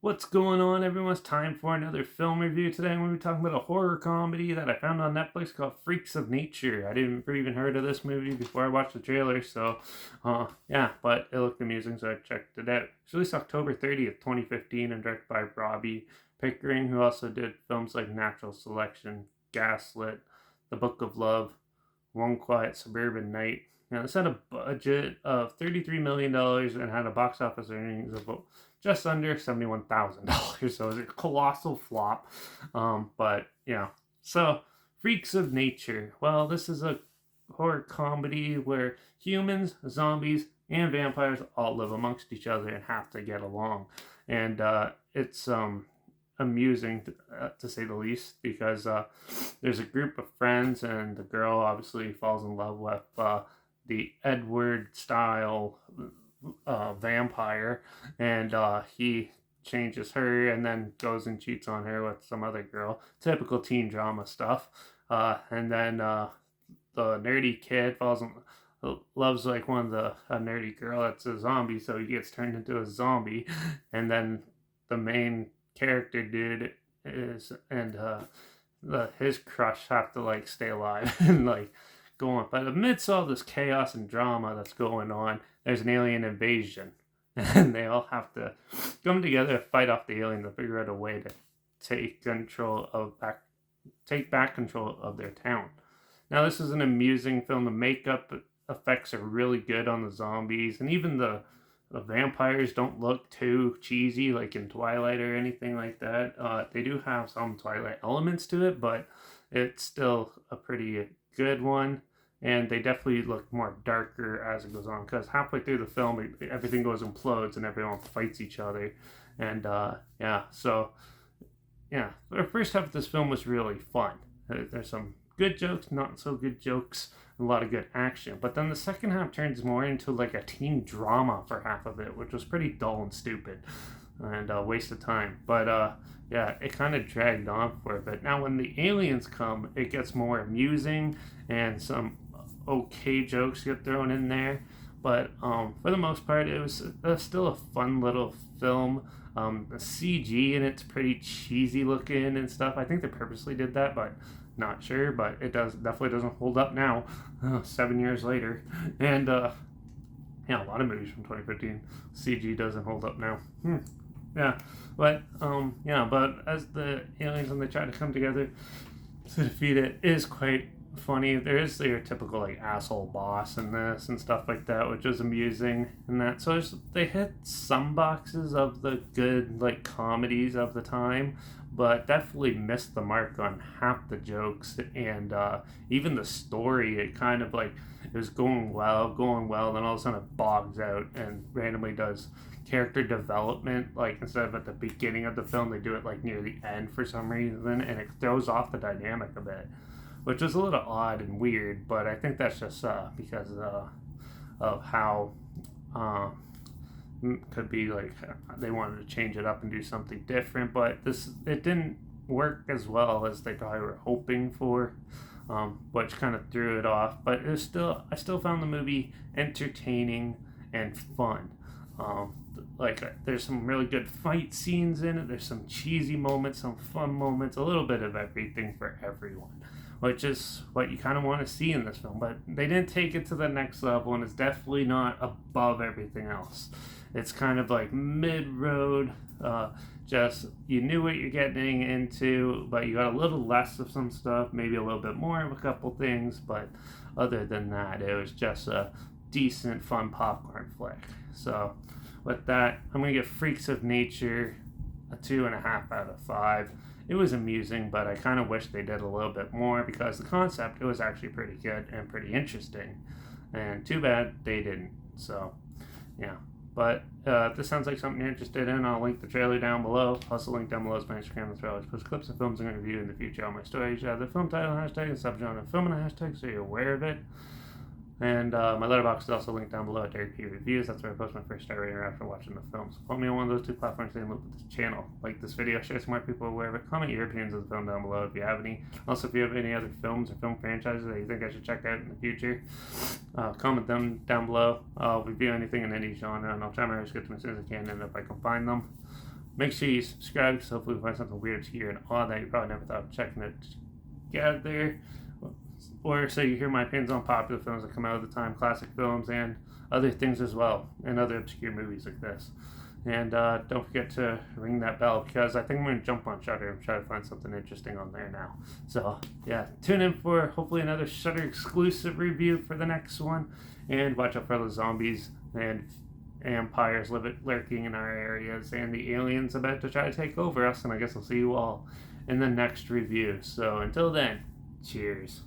What's going on, everyone? It's time for another film review. Today I'm going to be talking about a horror comedy that I found on Netflix called Freaks of Nature. I didn't even heard of this movie before I watched the trailer, so yeah, but it looked amusing, so I checked it out. It's released October 30th, 2015, and directed by Robbie Pickering, who also did films like Natural Selection, Gaslit, The Book of Love, One Quiet Suburban Night. Now, this had a budget of $33 million and had a box office earnings of just under $71,000. So it was a colossal flop. But yeah, so Freaks of Nature. Well, this is a horror comedy where humans, zombies, and vampires all live amongst each other and have to get along. And it's amusing to say the least because there's a group of friends and the girl obviously falls in love with the Edward style vampire, and he changes her and then goes and cheats on her with some other girl. Typical teen drama stuff. And then the nerdy kid loves like one of the a nerdy girl that's a zombie, so he gets turned into a zombie. And then the main character dude is and his crush have to like stay alive and like go on. But amidst all this chaos and drama that's going on, there's an alien invasion, and they all have to come together to fight off the alien to figure out a way to take back control of their town. Now, this is an amusing film. The makeup effects are really good on the zombies, and even the vampires don't look too cheesy like in Twilight or anything like that. They do have some Twilight elements to it, but it's still a pretty good one. And they definitely look more darker as it goes on because halfway through the film, everything goes implodes and everyone fights each other. And yeah, so yeah, the first half of this film was really fun. There's some good jokes, not so good jokes, a lot of good action. But then the second half turns more into like a teen drama for half of it, which was pretty dull and stupid and a waste of time. But yeah, it kind of dragged on for a bit. Now, when the aliens come, it gets more amusing and some okay jokes get thrown in there. But for the most part, it was still a fun little film. The CG in it's pretty cheesy looking and stuff. I think they purposely did that, but not sure. But it definitely doesn't hold up now, 7 years later. And yeah, a lot of movies from 2015 CG doesn't hold up now. Yeah, but yeah, but as the aliens and they try to come together to defeat it is quite funny. There is your typical like asshole boss in this and stuff like that, which is amusing and that. So they hit some boxes of the good like comedies of the time, but definitely missed the mark on half the jokes and even the story. It kind of like it was going well, then all of a sudden it bogs out and randomly does character development like instead of at the beginning of the film they do it like near the end for some reason, and it throws off the dynamic a bit, which was a little odd and weird. But I think that's just because of how could be like they wanted to change it up and do something different. But it didn't work as well as they probably were hoping for, which kind of threw it off. But I still found the movie entertaining and fun. Like there's some really good fight scenes in it. There's some cheesy moments, some fun moments, a little bit of everything for everyone, which is what you kind of want to see in this film. But they didn't take it to the next level, and it's definitely not above everything else. It's kind of like mid-road. Just you knew what you're getting into, but you got a little less of some stuff, maybe a little bit more of a couple things. But other than that, it was just a decent, fun popcorn flick. So with that, I'm gonna give Freaks of Nature a 2.5 out of 5. It was amusing, but I kind of wish they did a little bit more because the concept, it was actually pretty good and pretty interesting. And too bad they didn't. So, yeah. But if this sounds like something you're interested in, I'll link the trailer down below. Also, link down below is my Instagram as well. I post clips of films I'm going to review in the future on my stories. The film title hashtag and subgenre film and a hashtag, so you're aware of it. And my Letterbox is also linked down below at Derek P Reviews. That's where I post my first star rating after watching the film. So follow me on one of those two platforms and look at this channel. Like this video, share some more people aware of it. Comment your opinions of the film down below if you have any. Also, if you have any other films or film franchises that you think I should check out in the future, comment them down below. I'll review anything in any genre, and I'll try my best to get to them as soon as I can and if I can find them. Make sure you subscribe, because hopefully we find something weird here and odd that you probably never thought of checking it together. Or so you hear my opinions on popular films that come out at the time, classic films, and other things as well, and other obscure movies like this. And don't forget to ring that bell, because I think I'm going to jump on Shudder and try to find something interesting on there now. So, yeah, tune in for hopefully another Shudder exclusive review for the next one. And watch out for the zombies and vampires lurking in our areas, and the aliens about to try to take over us. And I guess I'll see you all in the next review. So, until then, cheers.